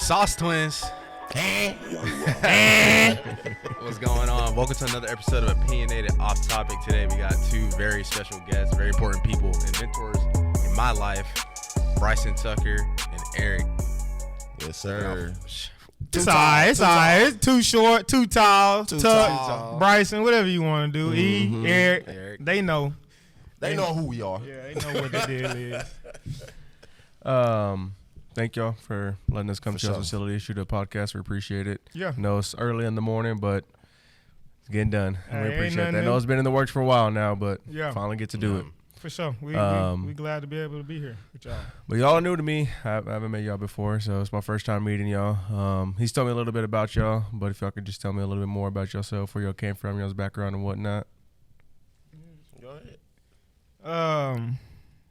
Sauce Twins. What's going on? Welcome to another episode of Opinionated Off-Topic. Today we got two very special guests, very important people and mentors in my life, Bryson Tucker and Eric. Yes, sir. It's alright. Too short, too tall, Tuck, Bryson, whatever you want to do. Mm-hmm. Eric, they know. They know who we are. Yeah, they know what the deal is. Thank y'all for letting us come to your facility, shoot a podcast. We appreciate it. Yeah. I know it's early in the morning, but it's getting done. Hey, We appreciate that. I new. know it's been in the works for a while now, but Yeah. finally get to do it. For sure. We glad to be able to be here with y'all. But y'all are new to me. I haven't met y'all before, so it's my first time meeting y'all. He's told me a little bit about y'all, but if y'all could just tell me a little bit more about yourself, where y'all came from, y'all's background and whatnot. Go ahead.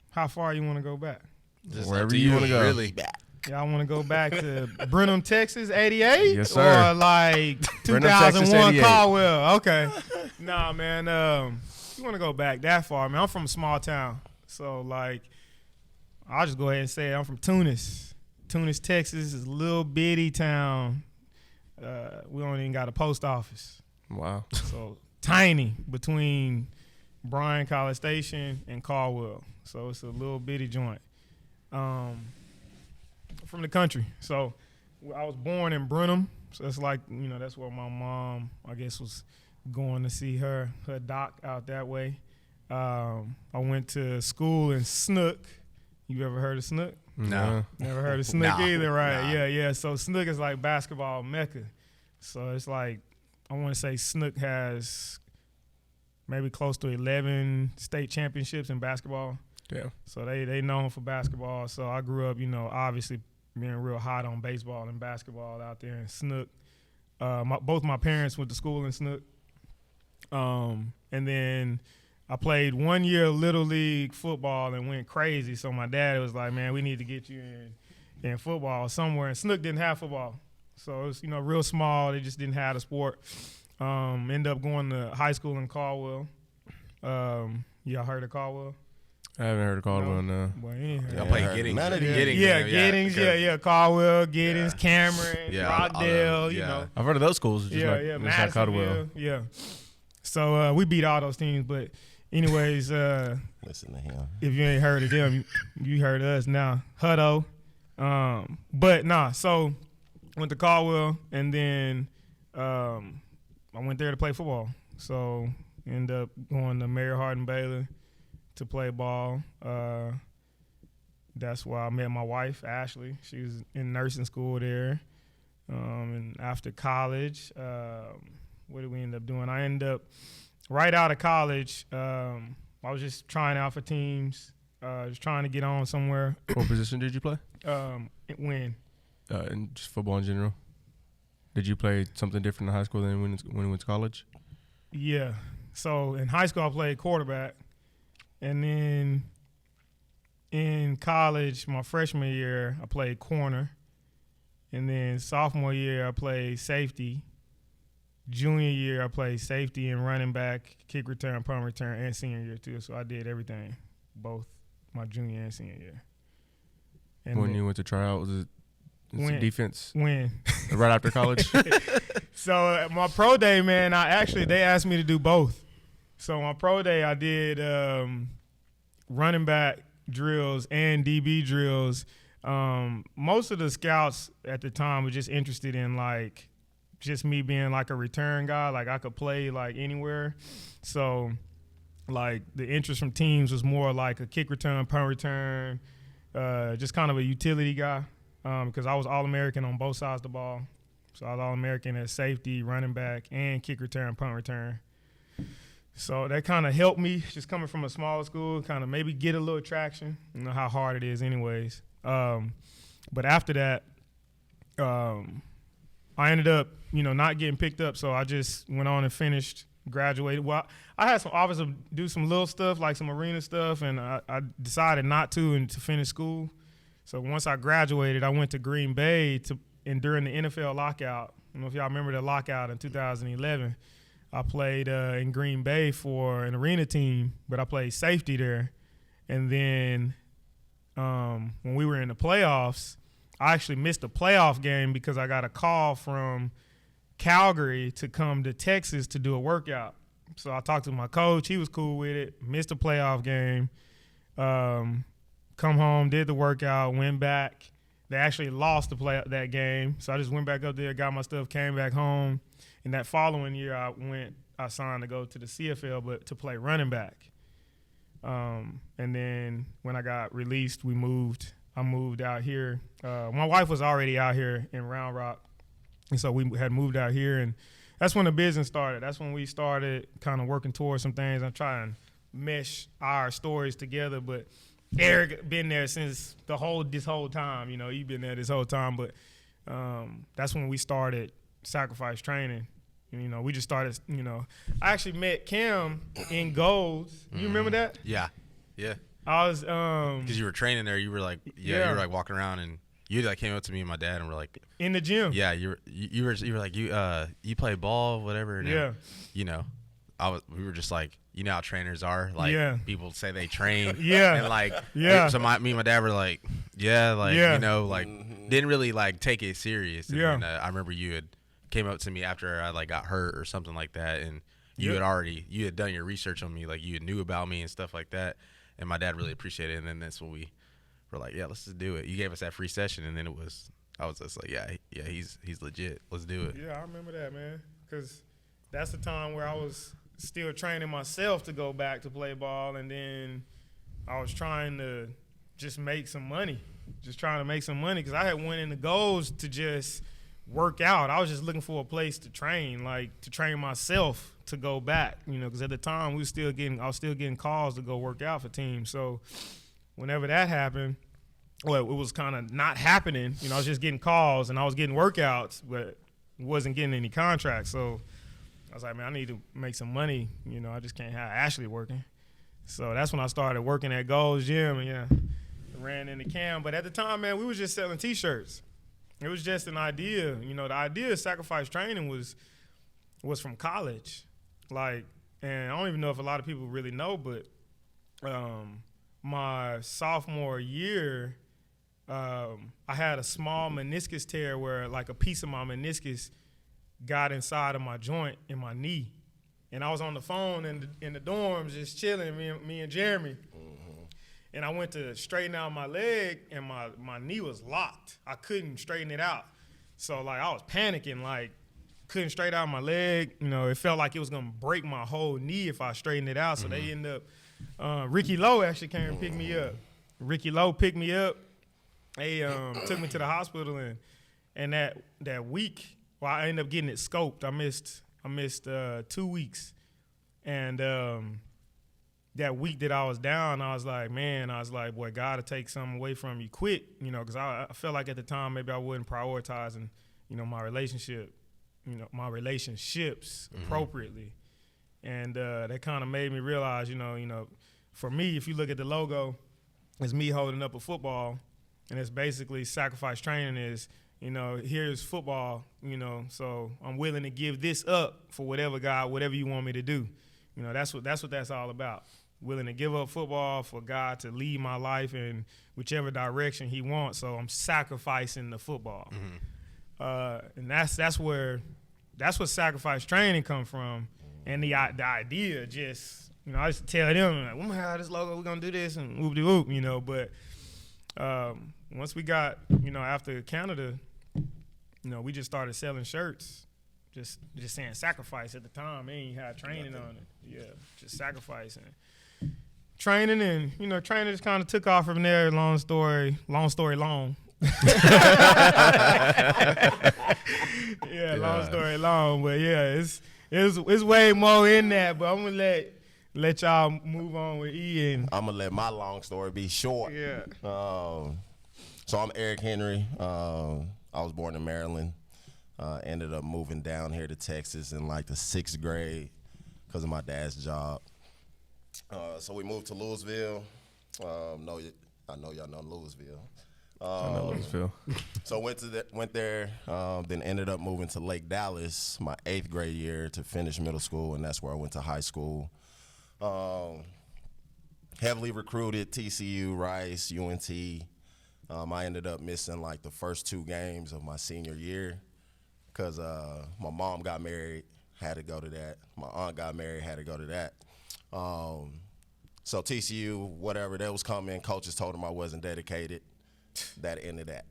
How far you want to go back? Just Wherever up to you wanna go. Really. Y'all want to go back to Brenham, Texas, 88? Yes, sir. Or like Brenham, Texas, 2001 88. Caldwell? Okay. Nah, man. You want to go back that far, man. I'm from a small town. So, like, I'll just go ahead and say I'm from Tunis. Tunis, Texas is a little bitty town. We don't even got a post office. Wow. So, tiny between Bryan College Station and Caldwell. So, it's a little bitty joint. From the country. So, I was born in Brenham. So, it's like, that's where my mom, I guess, was going to see her doc out that way. I went to school in Snook. You ever heard of Snook? No. Never heard of Snook either, right? Nah. Yeah. So Snook is like basketball mecca. So it's like, I want to say Snook has maybe close to 11 state championships in basketball. Yeah. So they known for basketball. So I grew up, obviously being real hot on baseball and basketball out there in Snook. Both my parents went to school in Snook. And then I played 1 year Little League football and went crazy. So my dad was like, man, we need to get you in football somewhere. And Snook didn't have football. So it was, real small. They just didn't have the sport. Ended up going to high school in Caldwell. Y'all heard of Caldwell? I haven't heard of Caldwell, no. Well, you ain't heard I of played Yeah. Giddings. None of these. Giddings. Giddings, yeah. Caldwell, Giddings, Cameron, Yeah, Rockdale, yeah. I've heard of those schools. Just not Madisonville, Caldwell. yeah. So we beat all those teams, but anyways, Listen to him. if you ain't heard of them, you heard of us now. Hutto. So went to Caldwell, and then I went there to play football. So ended up going to Mary Hardin Baylor to play ball. That's where I met my wife, Ashley. She was in nursing school there. And after college, what did we end up doing? I ended up, right out of college, I was just trying out for teams, just trying to get on somewhere. What position did you play? When? In just football in general. Did you play something different in high school than when you went to college? Yeah. So in high school, I played quarterback. And then in college, my freshman year, I played corner. And then sophomore year, I played safety. Junior year, I played safety and running back, kick return, punt return, and senior year too. So I did everything, both my junior and senior year. And When you went to try out, was it defense? When? Right after college? So at my pro day, man, they asked me to do both. So my pro day, I did running back drills and DB drills. Most of the scouts at the time were just interested in like just me being like a return guy. Like I could play like anywhere. So like the interest from teams was more like a kick return, punt return, just kind of a utility guy. Because I was All-American on both sides of the ball. So I was All-American at safety, running back, and kick return, punt return. So that kind of helped me, just coming from a smaller school, kind of maybe get a little traction. You know how hard it is anyways. But after that, I ended up, not getting picked up. So I just went on and finished, graduated. Well, I had some offers to do some little stuff, like some arena stuff, and I decided not to and to finish school. So once I graduated, I went to Green Bay and during the NFL lockout. I don't know if y'all remember the lockout in 2011. I played in Green Bay for an arena team, but I played safety there. And then when we were in the playoffs, I actually missed a playoff game because I got a call from Calgary to come to Texas to do a workout. So I talked to my coach. He was cool with it. Missed a playoff game. Come home, did the workout, went back. They actually lost that game. So I just went back up there, got my stuff, came back home. And that following year, I signed to go to the CFL, but to play running back. And then when I got released, I moved out here. My wife was already out here in Round Rock. And so we had moved out here, and that's when the business started. That's when we started kind of working towards some things. I'm trying to mesh our stories together, but Eric been there since this whole time. You know, he been there this whole time, but that's when we started Sacrifice Training. You know, we just started, you know. I actually met Cam in Golds. You remember that? Yeah. I was because you were training there. You were like, you were like walking around, and you like came up to me and my dad and were like, in the gym. Yeah, you were like you play ball, whatever. And yeah. You know, we were just like, you know how trainers are. Like people say they train. Yeah. And like So me and my dad were like, you know, like didn't really like take it serious. And then, I remember you had came up to me after I like got hurt or something like that, and you had done your research on me, like you knew about me and stuff like that. And my dad really appreciated it. And then that's when we were like, yeah, let's just do it. You gave us that free session, and then I was just like, yeah, he's legit. Let's do it. Yeah, I remember that, man, because that's the time where I was still training myself to go back to play ball, and then I was trying to just make some money, because I had went into goals to just work out. I was just looking for a place to train, like to train myself to go back, you know, because at the time I was still getting calls to go work out for teams. So whenever that happened, well, it was kind of not happening. You know, I was just getting calls and I was getting workouts, but wasn't getting any contracts. So I was like, man, I need to make some money. You know, I just can't have Ashley working. So that's when I started working at Gold's Gym, and ran into Cam. But at the time, man, we was just selling T-shirts. It was just an idea. You know, the idea of Sacrifice Training was from college. Like, and I don't even know if a lot of people really know, but my sophomore year, I had a small meniscus tear where like a piece of my meniscus got inside of my joint in my knee. And I was on the phone in the dorms just chilling, me and Jeremy. Mm-hmm. And I went to straighten out my leg, and my knee was locked. I couldn't straighten it out. So, like, I was panicking, like, couldn't straighten out my leg. You know, it felt like it was going to break my whole knee if I straightened it out. So they ended up, Ricky Lowe actually came and picked me up. Ricky Lowe picked me up. They took me to the hospital, and that week, well, I ended up getting it scoped. I missed 2 weeks. And that week that I was down, I was like, boy, God to take something away from you quick, you know, because I felt like at the time maybe I wasn't prioritizing, you know, my relationships appropriately. And that kind of made me realize, you know, for me, if you look at the logo, it's me holding up a football, and it's basically Sacrifice Training is, you know, here's football, you know, so I'm willing to give this up for whatever you want me to do. You know, that's what that's all about. Willing to give up football for God to lead my life in whichever direction he wants. So I'm sacrificing the football. Mm-hmm. And that's where Sacrifice Training come from. And the idea just, you know, I used to tell them, like, we're going to have this logo, we're going to do this, and whoop-de-whoop, you know. But once we got, you know, after Canada, you know, we just started selling shirts, just saying sacrifice at the time. They ain't had training on it. Yeah, just sacrificing. Training, and, you know, training just kind of took off from there. Long story long. Yeah, long story long. But, yeah, it's way more in that. But I'm going to let y'all move on with Ian. I'm going to let my long story be short. Yeah. So I'm Eric Henry. I was born in Maryland. Ended up moving down here to Texas in like the 6th grade because of my dad's job. So we moved to Louisville. I know y'all know Louisville. I know Louisville. So went there, then ended up moving to Lake Dallas my 8th grade year to finish middle school, and that's where I went to high school. Heavily recruited, TCU, Rice, UNT. I ended up missing like the first 2 games of my senior year because my mom got married, had to go to that. My aunt got married, had to go to that. So TCU, whatever, that was coming. Coaches told them I wasn't dedicated. That ended that.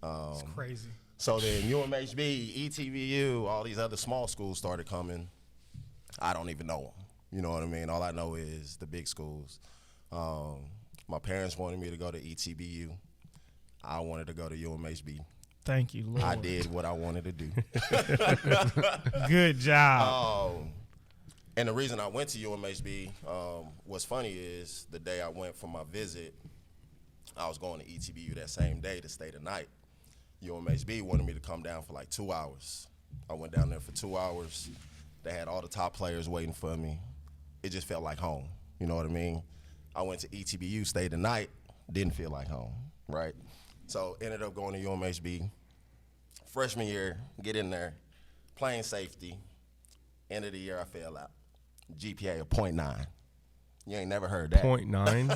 It's crazy. So then UMHB, ETBU, all these other small schools started coming. I don't even know them. You know what I mean? All I know is the big schools. My parents wanted me to go to ETBU. I wanted to go to UMHB. Thank you, Lord. I did what I wanted to do. Good job. And the reason I went to UMHB, what's funny is the day I went for my visit, I was going to ETBU that same day to stay the night. UMHB wanted me to come down for like 2 hours. I went down there for 2 hours. They had all the top players waiting for me. It just felt like home. You know what I mean? I went to ETBU, stayed the night, didn't feel like home, right? So ended up going to UMHB. Freshman year, get in there, playing safety. End of the year, I fell out. GPA of 0.9. You ain't never heard that. 0.9?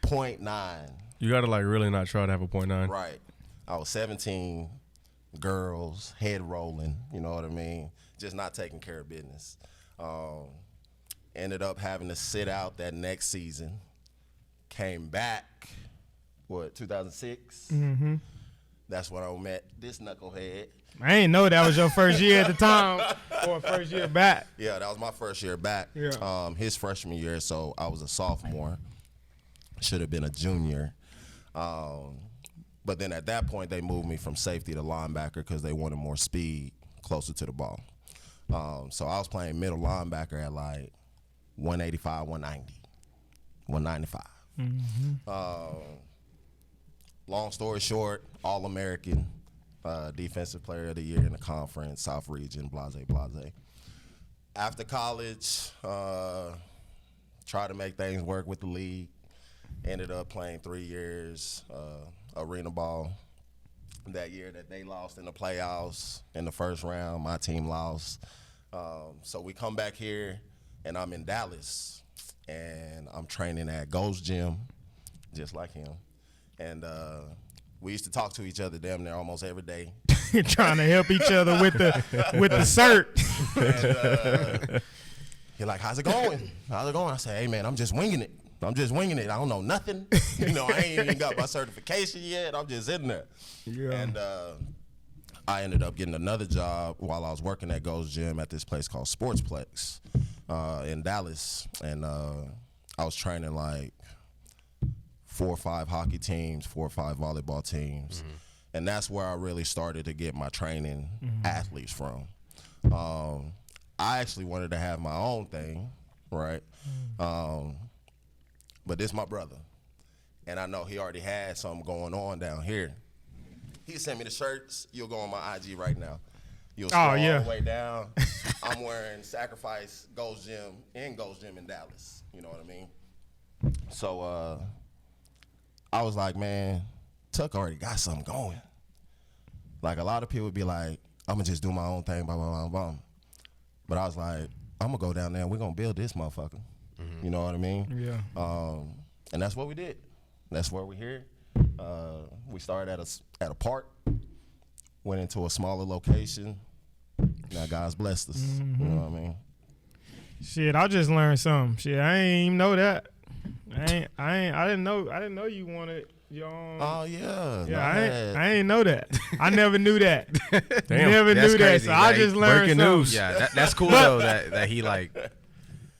0.9. You got to, like, really not try to have a 0.9. Right. I was 17, girls, head rolling, you know what I mean? Just not taking care of business. Ended up having to sit out that next season. Came back, 2006? Mm-hmm. That's when I met this knucklehead. I ain't know that was your first year at the time or first year back. Yeah, that was my first year back. Yeah. His freshman year, so I was a sophomore. Should have been a junior. But then at that point, they moved me from safety to linebacker because they wanted more speed closer to the ball. So I was playing middle linebacker at like 185, 190, 195. Mm-hmm. Long story short, All-American, Defensive Player of the Year in the conference, South Region, blase, blase. After college, tried to make things work with the league. Ended up playing 3 years, arena ball. That year that they lost in the playoffs in the first round, my team lost. So we come back here, and I'm in Dallas, and I'm training at Ghost Gym, just like him. And we used to talk to each other damn near almost every day. Trying to help each other with the cert. And he's like, how's it going? How's it going? I say, hey, man, I'm just winging it. I don't know nothing. You know, I ain't even got my certification yet. I'm just in there. Yeah. And I ended up getting another job while I was working at Ghost Gym at this place called Sportsplex in Dallas. And I was training like 4 or 5 hockey teams, 4 or 5 volleyball teams. Mm-hmm. And that's where I really started to get my training athletes from. I actually wanted to have my own thing, right? But this is my brother. And I know he already had something going on down here. He sent me the shirts. You'll go on my IG right now. You'll scroll all the way down. I'm wearing Sacrifice Ghost Gym in Dallas. You know what I mean? So I was like, man, Tuck already got something going. Like, a lot of people would be like, I'm going to just do my own thing, blah, blah, blah, blah. But I was like, I'm going to go down there and we're going to build this motherfucker. Mm-hmm. You know what I mean? Yeah. And that's what we did. That's where we're here. We started at a park, went into a smaller location. Now God's blessed us. Mm-hmm. You know what I mean? Shit, I just learned something. Shit, I ain't even know that. I didn't know you wanted your own. Oh yeah. Yeah, I ain't know that. I never knew that. Damn, never knew crazy. that. So I just learned breaking something. news. Yeah, that's cool though. That he like.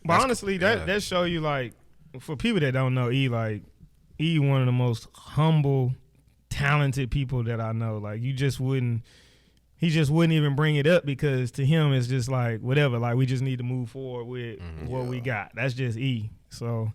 But honestly, that show you, like, for people that don't know E, like, E one of the most humble, talented people that I know. Like, he just wouldn't even bring it up because to him it's just like whatever. Like, we just need to move forward with what we got. That's just E. So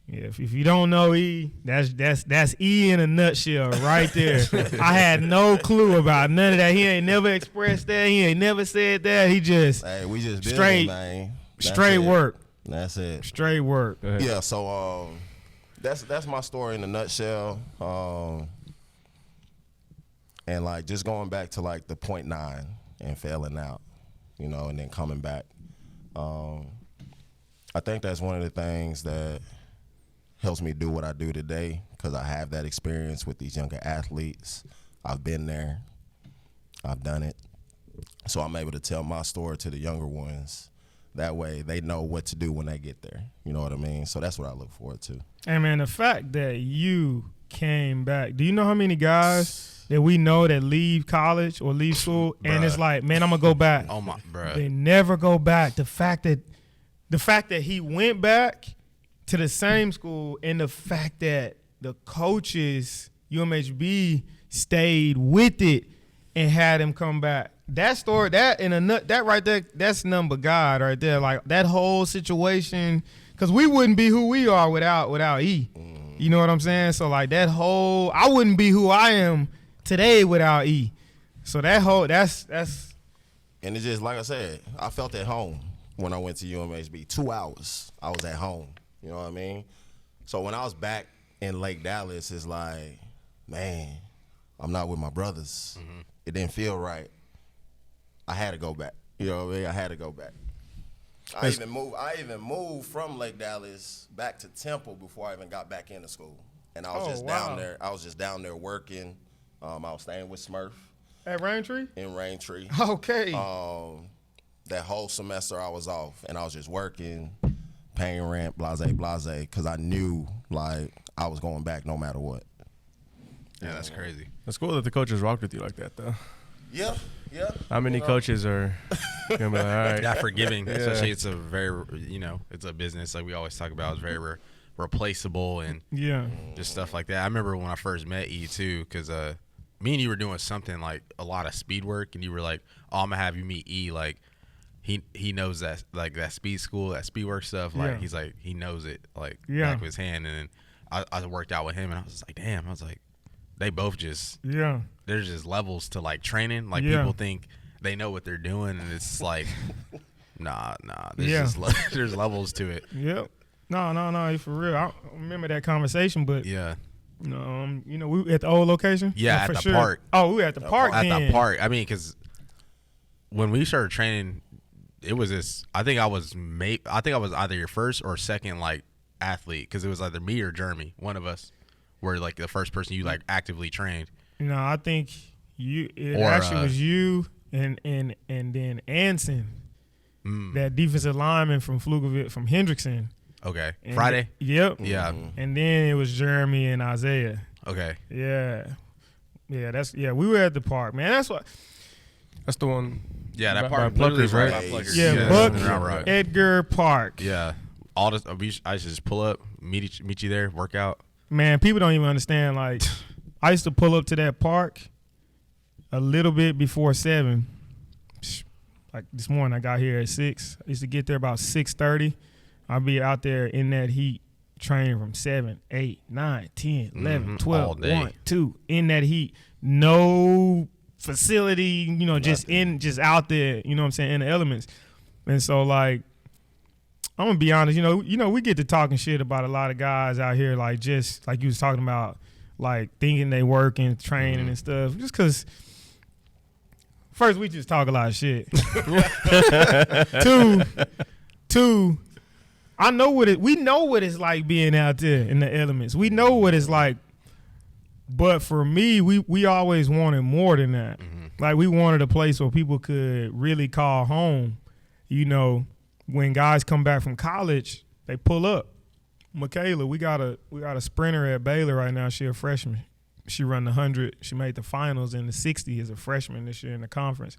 yeah, if you don't know E, that's E in a nutshell right there. I had no clue about none of that. He ain't never expressed that. He ain't never said that. He just we just straight, man. Straight work. That's it. Straight work. Yeah. So that's my story in a nutshell. And like just going back to like the 0.9 and failing out, you know, and then coming back. I think that's one of the things that helps me do what I do today because I have that experience with these younger athletes. I've been there. I've done it. So I'm able to tell my story to the younger ones. That way they know what to do when they get there. You know what I mean? So that's what I look forward to. And, man, the fact that you came back, do you know how many guys that we know that leave college or leave school and it's like, man, I'm going to go back. Oh, my, bro. They never go back. The fact that he went back to the same school and the fact that the coaches, UMHB, stayed with it and had him come back. That story, that right there, that's number God right there. Like that whole situation, because we wouldn't be who we are without E. You know what I'm saying? So like that whole, I wouldn't be who I am today without E. So that's. And it's just like I said, I felt at home when I went to UMHB. 2 hours, I was at home. You know what I mean? So when I was back in Lake Dallas, it's like, man, I'm not with my brothers. Mm-hmm. It didn't feel right. I had to go back. You know what I mean? I had to go back. I even moved from Lake Dallas back to Temple before I even got back into school. And I was down there. I was just down there working. I was staying with Smurf. At Raintree? In Raintree. Okay. That whole semester I was off, and I was just working, paying rent, blase, because I knew, like, I was going back no matter what. Yeah, that's crazy. It's cool that the coaches rocked with you like that, though. Yeah. How many coaches are gonna be like, all right? That forgiving, especially it's a very, it's a business like we always talk about. It's very replaceable and just stuff like that. I remember when I first met E too, because me and you were doing something like a lot of speed work, and you were like, "Oh, I'm gonna have you meet E. Like, he knows that like that speed school, that speed work stuff. Like he's like he knows it like back of his hand." And then I worked out with him, and I was like, "Damn!" I was like, they both just there's just levels to like training. Like people think they know what they're doing, and it's like nah. There's there's levels to it. Yep. No, for real. I remember that conversation, but we at the old location. Yeah, at the sure. park. Oh, we were at the park. At the park. I mean, because when we started training, it was this. I think I was either your first or second like athlete, because it was either me or Jeremy, one of us. Were like the first person you like actively trained? No, I think actually was you and then Anson, that defensive lineman from Pflugerville, from Hendrickson. Okay, And Friday. Yep. Yeah. And then it was Jeremy and Isaiah. Okay. Yeah. We were at the park, man. That's the one. Yeah, that park. Pluckers, right? Pluckers. Yeah, Buck Edgar Park. Yeah. All this. I should just pull up, meet you there, work out. Man, people don't even understand. Like, I used to pull up to that park a little bit before 7. Like this morning, I got here at 6. I used to get there about 6:30. I'd be out there in that heat, training from 7, 8, 9, 10, 11, 12, 1, 2, in that heat. No facility, just out there, you know what I'm saying, in the elements. And so, like, I'm gonna be honest, we get to talking shit about a lot of guys out here, like just like you was talking about, like thinking they work and training and stuff. Just because, first, we just talk a lot of shit. Two, we know what it's like being out there in the elements. We know what it's like. But for me, we always wanted more than that. Mm-hmm. Like, we wanted a place where people could really call home, when guys come back from college, they pull up. Michaela, we got a sprinter at Baylor right now. She a freshman. She run the 100. She made the finals in the 60 as a freshman this year in the conference.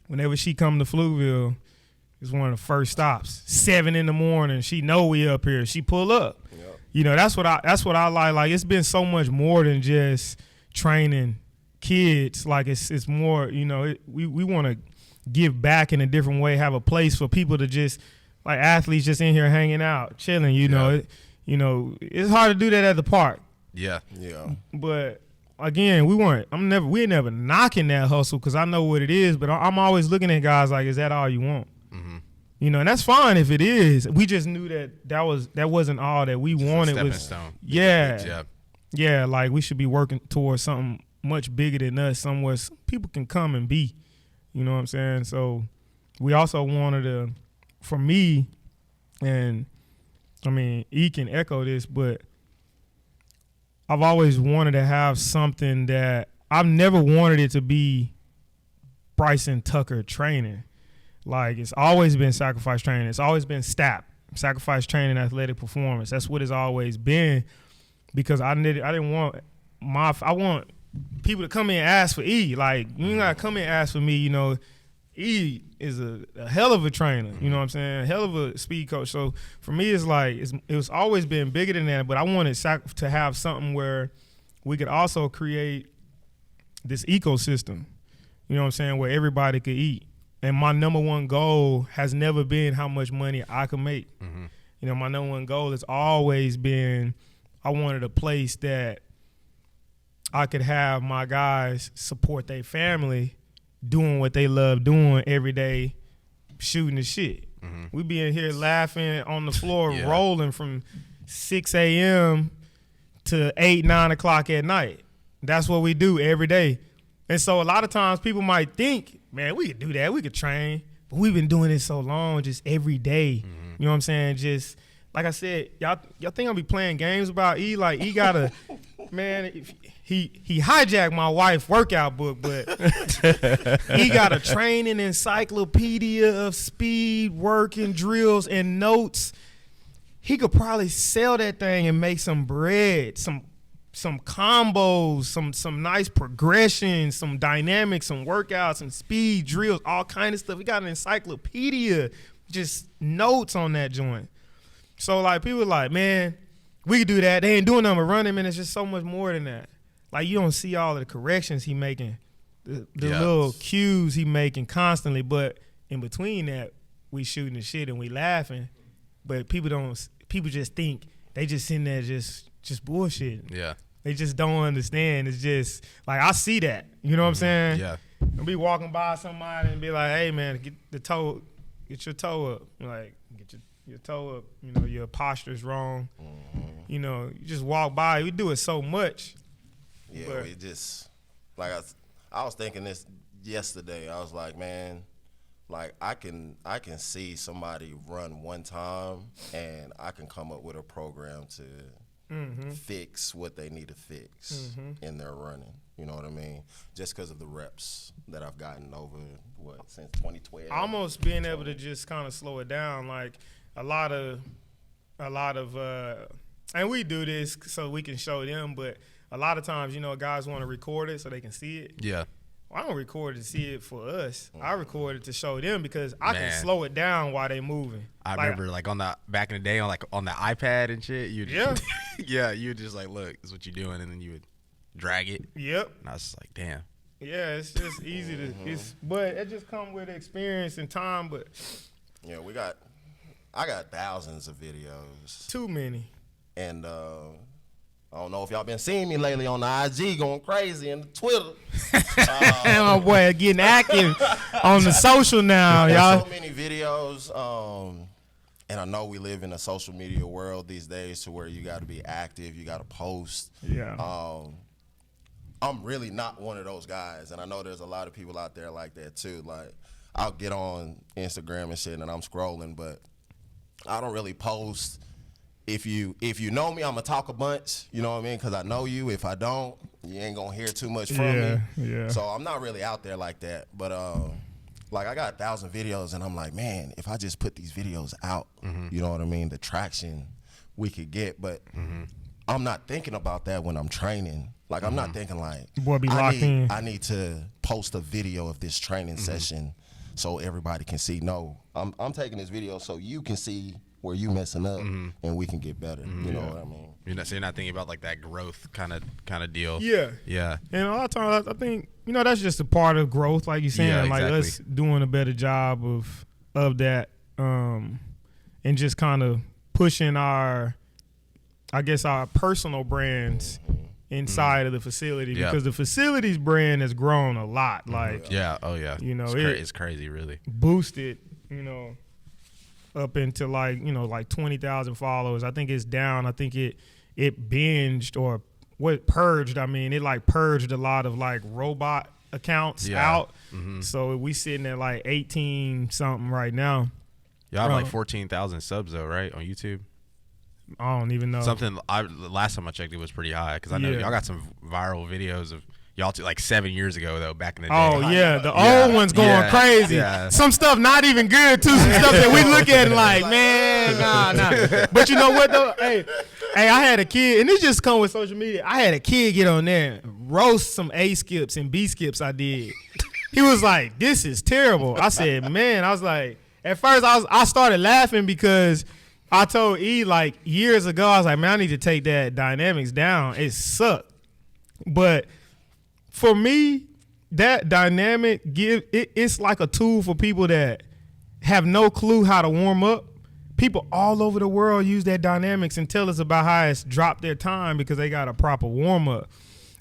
Whenever she come to Pflugerville, it's one of the first stops. 7 a.m. She know we up here. She pull up. Yep. That's what I like. Like, it's been so much more than just training kids. Like, it's more. We want to give back in a different way, have a place for people to just, like athletes just in here hanging out, chilling, it's hard to do that at the park. Yeah. But again, we ain't never knocking that hustle, because I know what it is, but I'm always looking at guys like, is that all you want? Mm-hmm. And that's fine if it is. We just knew that wasn't all that we wanted. Stepping stone. Yeah, like we should be working towards something much bigger than us, somewhere people can come and be. You know what I'm saying? So we also wanted to, for me, and I mean, E can echo this, but I've always wanted to have something that I've never wanted it to be Bryson Tucker training. Like, it's always been sacrifice training. It's always been STAP, sacrifice training, athletic performance. That's what it's always been, because I didn't want I want people to come in and ask for E. Like, you ain't gotta come in and ask for me, you know. E is a hell of a trainer, you know what I'm saying? A hell of a speed coach. So for me, it's like it was always been bigger than that, but I wanted to have something where we could also create this ecosystem, you know what I'm saying, where everybody could eat. And my number one goal has never been how much money I can make. Mm-hmm. You know, my number one goal has always been I wanted a place that I could have my guys support their family doing what they love doing every day, shooting the shit. Mm-hmm. We be in here laughing on the floor, rolling from 6 a.m. to 8, 9 o'clock at night. That's what we do every day. And so a lot of times people might think, man, we could do that. We could train. But we've been doing it so long, just every day. Mm-hmm. You know what I'm saying? Just, like I said, y'all think I'll be playing games about E? Like, E got to, man, he hijacked my wife's workout book, but he got a training encyclopedia of speed, work, and drills and notes. He could probably sell that thing and make some bread, some combos, some nice progression, some dynamics, some workouts, some speed drills, all kind of stuff. We got an encyclopedia, just notes on that joint. So, like, people are like, man, we could do that. They ain't doing nothing but running, man. It's just so much more than that. Like, you don't see all of the corrections he making, the little cues he making constantly. But in between that, we shooting the shit and we laughing. But people just think they just sitting there just bullshitting. Yeah. They just don't understand. It's just, like, I see that. You know what I'm saying? Yeah. I'll be walking by somebody and be like, hey, man, get your toe up. Like, get your toe up. You know, your posture's wrong. Mm-hmm. You know, you just walk by. We do it so much. Yeah, but we just, like, I was thinking this yesterday. I was like, man, like, I can see somebody run one time and I can come up with a program to fix what they need to fix in their running. You know what I mean? Just because of the reps that I've gotten over, since 2012. Almost being able to just kind of slow it down. Like, a lot of, and we do this so we can show them, but a lot of times, you know, guys want to record it so they can see it. Yeah. Well, I don't record it to see it for us. I record it to show them because I can slow it down while they moving. I remember, like, back in the day on the iPad and shit. You just, you would just like, look, this is what you're doing, and then you would drag it. Yep. And I was just like, damn. Yeah, it's just easy to. But it just comes with experience and time. But yeah, I got thousands of videos. Too many. And I don't know if y'all been seeing me lately on the IG going crazy and the Twitter. My boy getting active on the social now, y'all. So many videos. And I know we live in a social media world these days to where you got to be active, you got to post. Yeah. I'm really not one of those guys, and I know there's a lot of people out there like that too. Like, I'll get on Instagram and shit, and I'm scrolling, but I don't really post. If you know me, I'm going to talk a bunch, you know what I mean, because I know you. If I don't, you ain't going to hear too much from me. Yeah. So I'm not really out there like that. But, like, I got 1,000 videos, and I'm like, man, if I just put these videos out, you know what I mean, the traction we could get. But I'm not thinking about that when I'm training. Like, I'm not thinking like, boy, be locked in. I need to post a video of this training session so everybody can see. No, I'm taking this video so you can see where you messing up and we can get better. You know what I mean? So you're not thinking about, like, that growth kind of deal. Yeah. Yeah. And a lot of times I think, you know, that's just a part of growth, like you're saying. Yeah, exactly. Like, us doing a better job of that and just kind of pushing our personal brands inside of the facility because the facility's brand has grown a lot. Like, you know, it's crazy, really. Boosted, you know, up into, like, you know, like 20,000 followers. I think it's down. I think it binged or purged. I mean, it, like, purged a lot of, like, robot accounts out. So we sitting at, like, 18 something right now. Y'all have like 14,000 subs though, right, on YouTube? I don't even know. Last time I checked, it was pretty high because I know y'all got some viral videos of y'all like 7 years ago though, back in the day. Oh yeah, the old one's going crazy. Yeah. Some stuff not even good too. Some stuff that we look at and like, man, nah. But you know what though? Hey, I had a kid, and this just come with social media. I had a kid get on there and roast some A skips and B skips I did. He was like, "This is terrible." I said, "Man," I was like, at first I started laughing because I told E like years ago, I was like, "Man, I need to take that dynamics down. It sucked." But for me, that dynamic it's like a tool for people that have no clue how to warm up. People all over the world use that dynamics and tell us about how it's dropped their time because they got a proper warm up.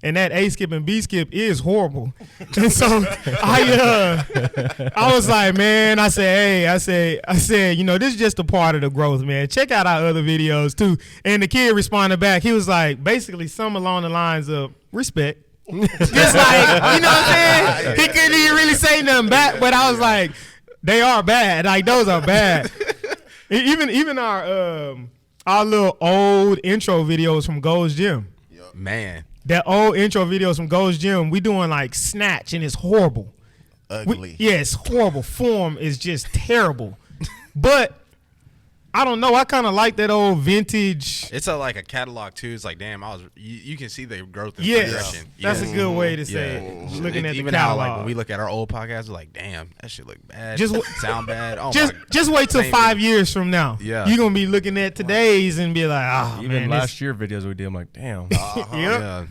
And that A skip and B skip is horrible. And so I was like, man, I said, you know, this is just a part of the growth, man. Check out our other videos too. And the kid responded back. He was like, basically some along the lines of respect. Just like, you know what I'm saying? He couldn't even really say nothing back, but I was like, they are bad. Like those are bad. Even our little old intro videos from Gold's Gym. Man. That old intro videos from Gold's Gym, we doing like snatch and it's horrible. Ugly. It's horrible. Form is just terrible. But I don't know. I kind of like that old vintage. It's like a catalog too. It's like, damn, you can see the growth and progression. That's a good way to say it. Looking at even the catalog. how like when we look at our old podcasts, we're like, damn, that shit look bad. Just sound bad. Oh just wait till 5 years from now. Yeah, you're gonna be looking at today's and be like, oh even man. last year videos we did, I'm like, damn, yeah,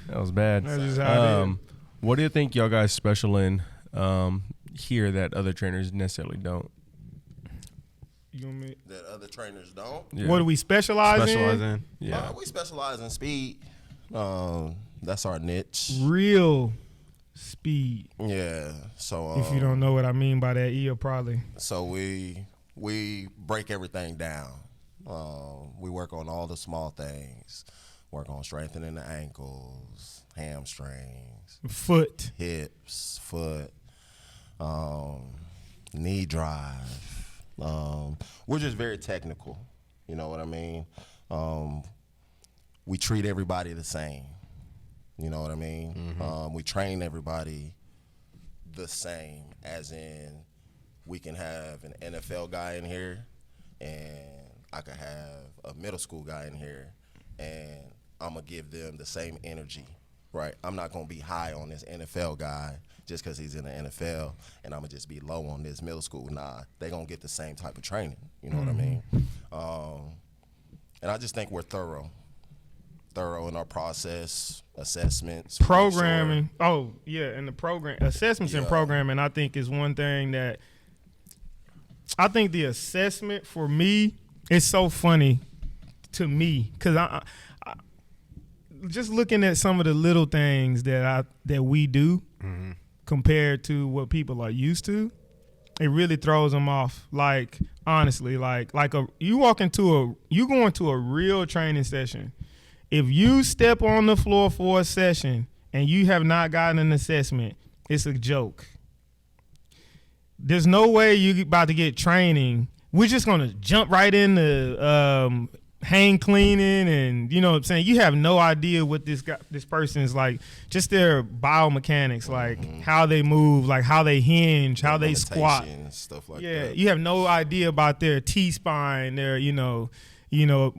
that was bad. That's just how it is. What do you think y'all guys special in here that other trainers necessarily don't? That other trainers don't. Yeah. What do we specialize in? Yeah, we specialize in speed. That's our niche. Real speed. Yeah. So if you don't know what I mean by that, you'll probably. So we break everything down. We work on all the small things. Work on strengthening the ankles, hamstrings, foot, hips, foot, knee drive. We're just very technical, you know what I mean? We treat everybody the same, you know what I mean? Mm-hmm. We train everybody the same, as in we can have an NFL guy in here and I could have a middle school guy in here and I'm going to give them the same energy, right? I'm not going to be high on this NFL guy just because he's in the NFL, and I'm going to just be low on this middle school. Nah, they're going to get the same type of training. You know what I mean? And I just think we're thorough in our process, assessments. Programming. Oh, yeah, and the program. Assessments and programming, I think, is one thing that I think the assessment for me is so funny to me because I just looking at some of the little things that we do compared to what people are used to, it really throws them off. Like honestly, you go into a real training session. If you step on the floor for a session and you have not gotten an assessment, it's a joke. There's no way you're about to get training. We're just gonna jump right into hang cleaning, and you know what I'm saying, you have no idea what this person is like, just their biomechanics, like how they move, like how they hinge, how they squat, stuff like that. that. You have no idea about their T-spine, their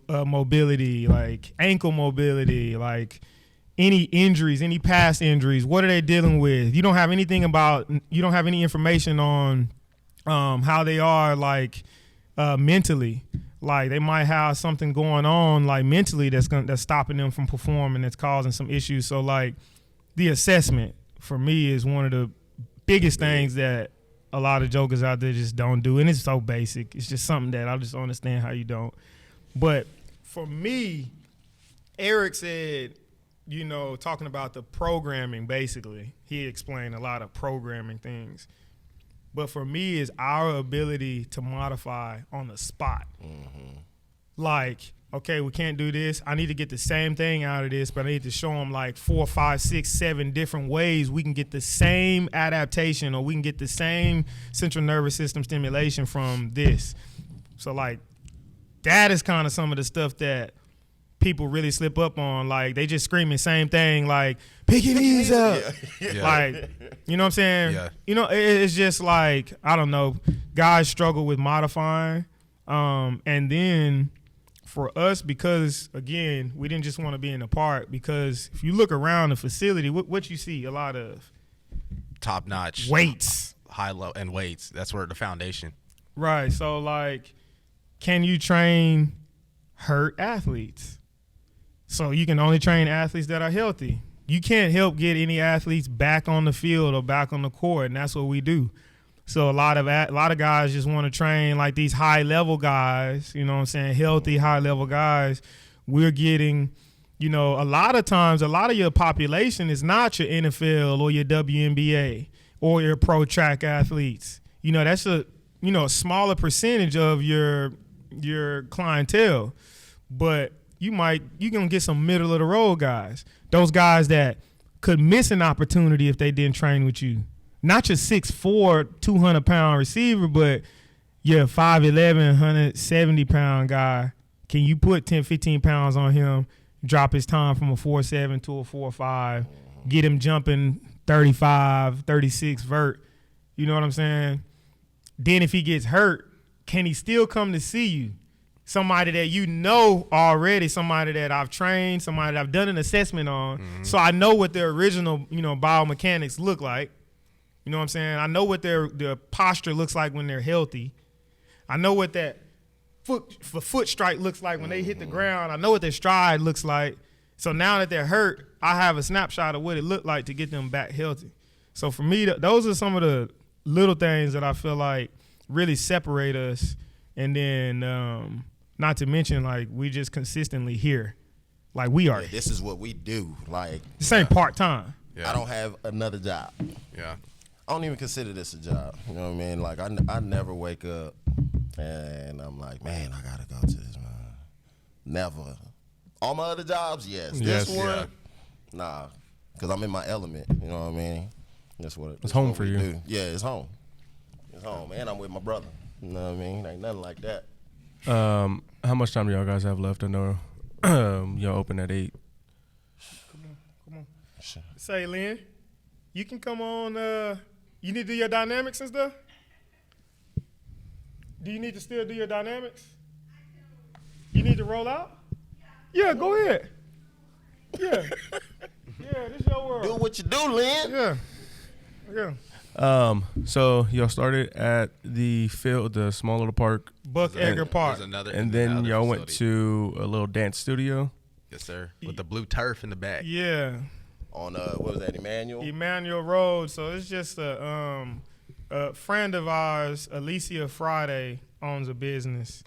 mobility, like ankle mobility, like any injuries, any past injuries, what are they dealing with? You don't have any information on how they are like mentally. Like they might have something going on like mentally that's stopping them from performing, that's causing some issues. So like the assessment for me is one of the biggest things that a lot of jokers out there just don't do. And it's so basic. It's just something that I just don't understand how you don't. But for me, Eric said, talking about the programming, basically, he explained a lot of programming things. But for me, is our ability to modify on the spot. Mm-hmm. Like, okay, we can't do this. I need to get the same thing out of this, but I need to show them like 4, 5, 6, 7 different ways we can get the same adaptation, or we can get the same central nervous system stimulation from this. So like that is kind of some of the stuff that people really slip up on. Like, they just screaming same thing, like, pick your knees up. Yeah. Like, you know what I'm saying? Yeah. You know, it's just like, I don't know, guys struggle with modifying. And then for us, because, again, we didn't just want to be in the park, because if you look around the facility, what you see? A lot of top-notch weights. High low and weights. That's where the foundation. Right. So, like, can you train hurt athletes? So you can only train athletes that are healthy. You can't help get any athletes back on the field or back on the court, and that's what we do. So a lot of guys just want to train like these high-level guys, you know what I'm saying, healthy, high-level guys. We're getting, you know, a lot of times, a lot of your population is not your NFL or your WNBA or your pro track athletes. You know, that's a smaller percentage of your clientele. But you're going to get some middle of the road guys. Those guys that could miss an opportunity if they didn't train with you. Not your 6'4", 200-pound receiver, but your 5'11", 170-pound guy. Can you put 10, 15 pounds on him, drop his time from a 4.7 to a 4.5, get him jumping 35, 36 vert? You know what I'm saying? Then if he gets hurt, can he still come to see you? Somebody that you know already, somebody that I've trained, somebody that I've done an assessment on. Mm-hmm. So I know what their original, biomechanics look like. You know what I'm saying? I know what their posture looks like when they're healthy. I know what that foot strike looks like when they hit the ground. I know what their stride looks like. So now that they're hurt, I have a snapshot of what it looked like to get them back healthy. So for me, those are some of the little things that I feel like really separate us. And then not to mention, like, we just consistently here. Like, we are. Yeah, this is what we do. Like, this ain't part-time. Yeah. I don't have another job. Yeah. I don't even consider this a job. You know what I mean? Like, I never wake up and I'm like, man, I got to go to this, man. Never. All my other jobs, yes. This one, nah. Because I'm in my element. You know what I mean? That's what it's home for you. Do. Yeah, it's home. It's home. And I'm with my brother. You know what I mean? Ain't nothing like that. How much time do y'all guys have left? I know y'all open at 8. Come on. Sure. Say, Lynn, you can come on. You need to do your dynamics and stuff? Do you need to still do your dynamics? You need to roll out? Yeah, go ahead. Yeah. Yeah, this your world. Do what you do, Lynn. Yeah. Yeah. So y'all started at the field, the small little park, Buck Edgar Park, and then y'all went to a little dance studio. Yes, sir. With the blue turf in the back. Yeah. On what was that, Emmanuel? Emmanuel Road. So it's just a friend of ours, Alicia Friday, owns a business.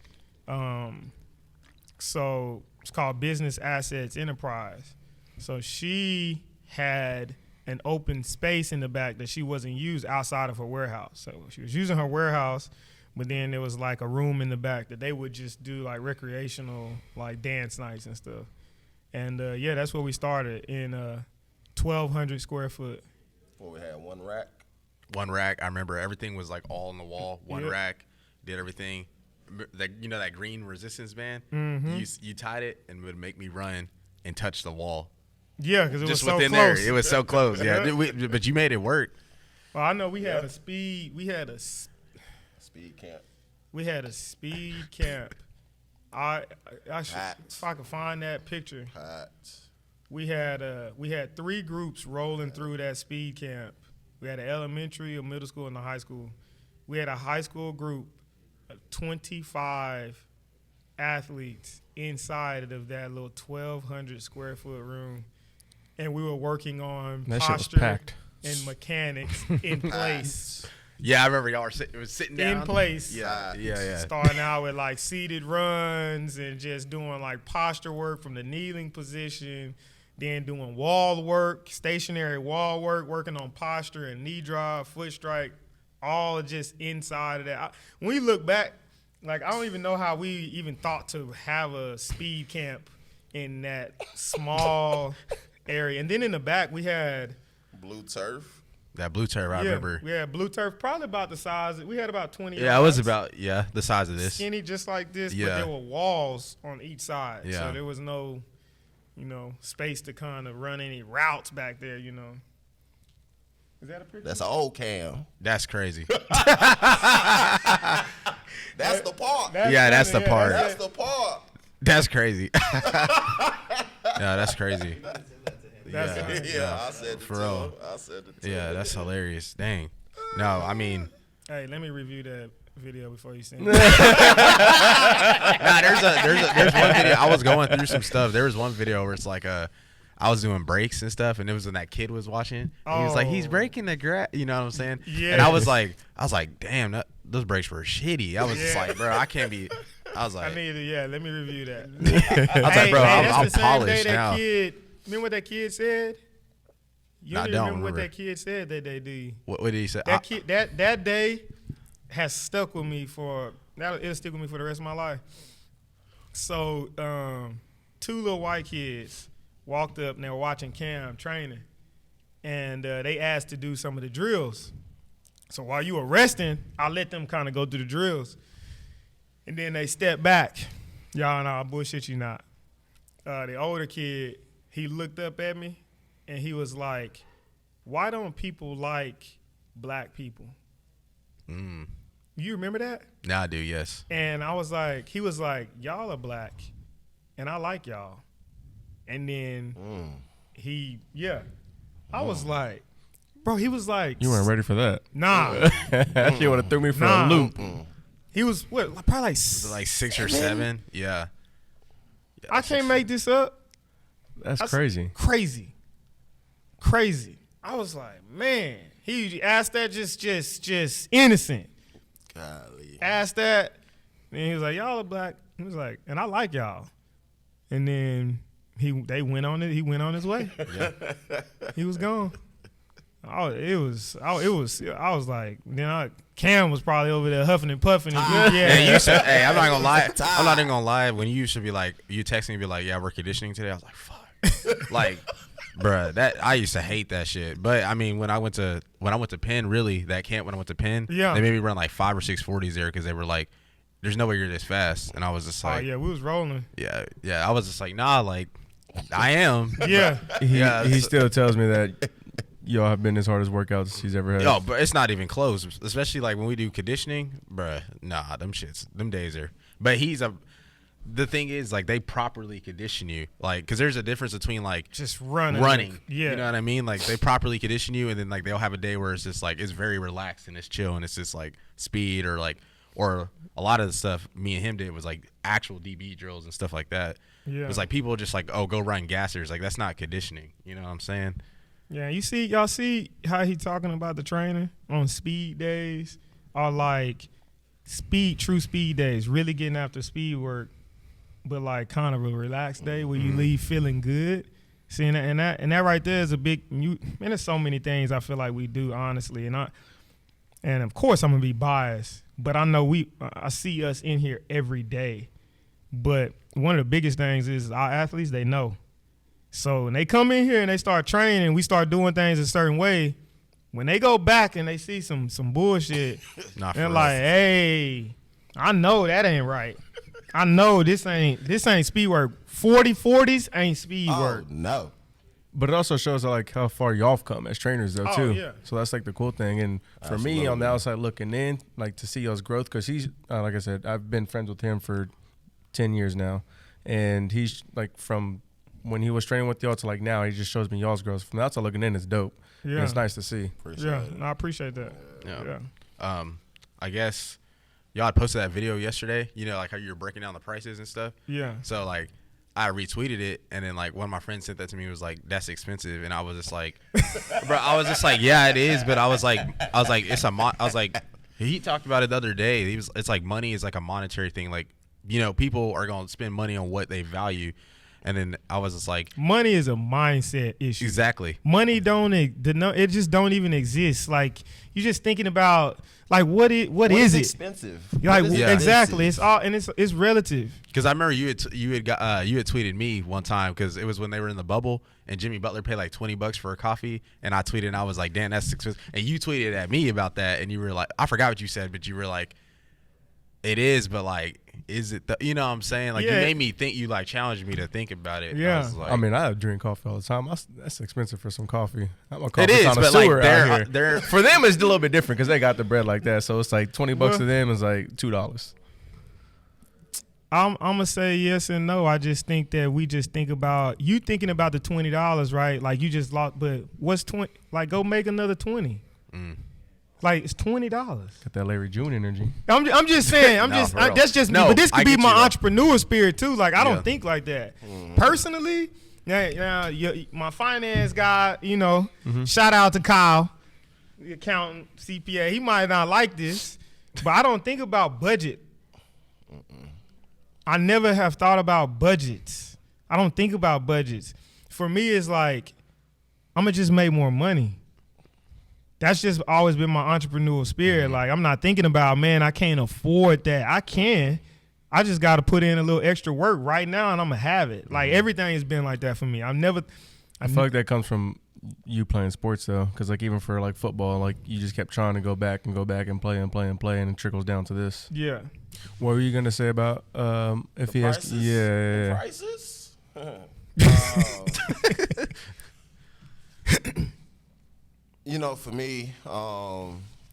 So it's called Business Assets Enterprise. So she had an open space in the back that she wasn't used outside of her warehouse. So she was using her warehouse, but then there was like a room in the back that they would just do like recreational, like dance nights and stuff. And yeah, that's where we started in 1,200 square foot. Before we had one rack. One rack. I remember everything was like all on the wall. One rack. Did everything. That green resistance band. Mm-hmm. You tied it and would make me run and touch the wall. Yeah, because it was so within close. There. It was so close. Yeah, but you made it work. Well, I know we had a speed. We had a speed camp. We had a speed camp. If I could find that picture. We had 3 groups rolling through that speed camp. We had an elementary, a middle school, and a high school. We had a high school group of 25 athletes inside of that little 1,200 square foot room, and we were working on posture and mechanics in place. Yeah, I remember y'all were sitting down. In place. Yeah. Starting out with like seated runs and just doing like posture work from the kneeling position, then doing wall work, stationary wall work, working on posture and knee drive, foot strike, all just inside of that. When we look back, like, I don't even know how we even thought to have a speed camp in that small area. And then in the back, we had blue turf. That blue turf, I remember. Yeah, blue turf, probably about the size. We had about 20 Yeah, it was about, the size of this. Skinny just like this, Yeah. but there were walls on each side. Yeah. So there was no, space to kind of run any routes back there, Is that a picture? That's an old Cam. That's crazy. That's the part. That's the part. That's the part. That's crazy. Yeah, that's crazy. I said it for to real. him. I said it to Yeah, him. that's hilarious. Dang. No, I mean, Hey, let me review that video before you send it. there's one video. I was going through some stuff. There was one video where it's like I was doing breaks and stuff, and it was when that kid was watching. And he was like, he's breaking the grass. You know what I'm saying? Yeah. And I was like, damn, those breaks were shitty. I was just like, bro, I can't be. I was like, let me review that. I was like, bro, I'm that's the same polished day that now. Kid, remember what that kid said? You Nah, don't don't remember what remember. that kid said that day, do you? What did he say? That kid, that day has stuck with me it'll stick with me for the rest of my life. So, 2 little white kids walked up and they were watching Cam training, and they asked to do some of the drills. So while you were resting, I let them kind of go through the drills, and then they stepped back. Y'all know, I bullshit you not. The older kid, he looked up at me, and he was like, "Why don't people like black people?" You remember that? Nah, I do, yes. And he was like, "Y'all are black, and I like y'all." And then I was like, bro, he was like, You weren't ready for that. Nah. That shit would have threw me for a loop. He was probably like 6 or 7. Yeah. I can't make this up. That's crazy. Crazy. I was like, man, he asked that just innocent. Golly. Asked that, and he was like, "Y'all are black." He was like, "And I like y'all." And then he went on his way. Yeah. He was gone. I was like, Cam was probably over there huffing and puffing. Hey, I'm not gonna lie. I'm not even gonna lie. When you used to be like, you text me and be like, "Yeah, we're conditioning today," I was like, "Fuck." Like, bruh, that I used to hate that shit. But I mean, when I went to Penn, really, that camp when I went to Penn, they made me run like 5 or 6 40s there because they were like, "There's no way you're this fast," and I was just like, we was rolling. Yeah, I was just like, nah, like, I am. Yeah. He still tells me that y'all have been his hardest workouts he's ever had. Yo, but it's not even close. Especially like when we do conditioning, bruh. Nah, them days are. But the thing is, like, they properly condition you, like, because there's a difference between like just running. Yeah, you know what I mean. Like, they properly condition you, and then like they'll have a day where it's just like it's very relaxed and it's chill and it's just like speed or a lot of the stuff me and him did was like actual DB drills and stuff like that. Yeah, it was like people just like, oh, go run gassers. Like, that's not conditioning. You know what I'm saying? Yeah, y'all see how he talking about the training on speed days or like true speed days, really getting after speed work, but like kind of a relaxed day where you leave feeling good. See, and that right there is a big. And there's so many things I feel like we do honestly, and of course I'm gonna be biased, but I know I see us in here every day. But one of the biggest things is our athletes, they know. So when they come in here and they start training, we start doing things a certain way. When they go back and they see some bullshit, they're like, "Hey, I know that ain't right. I know this ain't speed work. 40s ain't speed work." No. But it also shows like how far y'all have come as trainers though too. Yeah. So that's like the cool thing. And for me on the outside looking in, like to see y'all's growth, because he's like I said, I've been friends with him for 10 years now, and he's like from when he was training with y'all to like now, he just shows me y'all's growth. From the outside looking in, it's dope. Yeah, and it's nice to see. I appreciate that. Yeah. I guess y'all had posted that video yesterday. You know, like how you were breaking down the prices and stuff. Yeah. So like, I retweeted it, and then like one of my friends sent that to me. Was like, "That's expensive," and I was just like, "Bro," I was just like, "Yeah, it is," but I was like, I was like, he talked about it the other day. It's like money is like a monetary thing. Like, you know, people are gonna spend money on what they value. And then I was just like, money is a mindset issue. Exactly. Money it just don't even exist. Like, you're just thinking about like what is it? Expensive. Like exactly. It's all and it's relative. Because I remember you had tweeted me one time because it was when they were in the bubble and Jimmy Butler paid like $20 for a coffee, and I tweeted and I was like, damn, that's expensive. And you tweeted at me about that, and you were like, I forgot what you said, but you were like, it is, but like, is it you know what I'm saying? Like, you made me think, you like challenged me to think about it. Yeah. I mean, I drink coffee all the time. That's expensive for some coffee. I'm a coffee it is, but like they're for them it's a little bit different because they got the bread like that. So it's like $20 to them is like $2. I'm gonna say yes and no. I just think that we just think about you thinking about the $20, right? Like, you just lost, but what's 20? Like, go make another 20. Like, it's $20. Got that Larry June energy. I'm just saying. That's just me. But this could be my entrepreneur spirit too. Like, I don't think like that personally. Now, my finance guy, shout out to Kyle, the accountant, CPA. He might not like this, but I don't think about budget. I never have thought about budgets. I don't think about budgets. For me, it's like, I'm gonna just make more money. That's just always been my entrepreneurial spirit. Like, I'm not thinking about, man, I can't afford that. I can. I just got to put in a little extra work right now, and I'm going to have it. Like, everything has been like that for me. I feel like that comes from you playing sports, though, because, like, even for, like, football, like, you just kept trying to go back and play, and it trickles down to this. Yeah. What were you going to say about if the he prices? has – yeah. The prices? For me,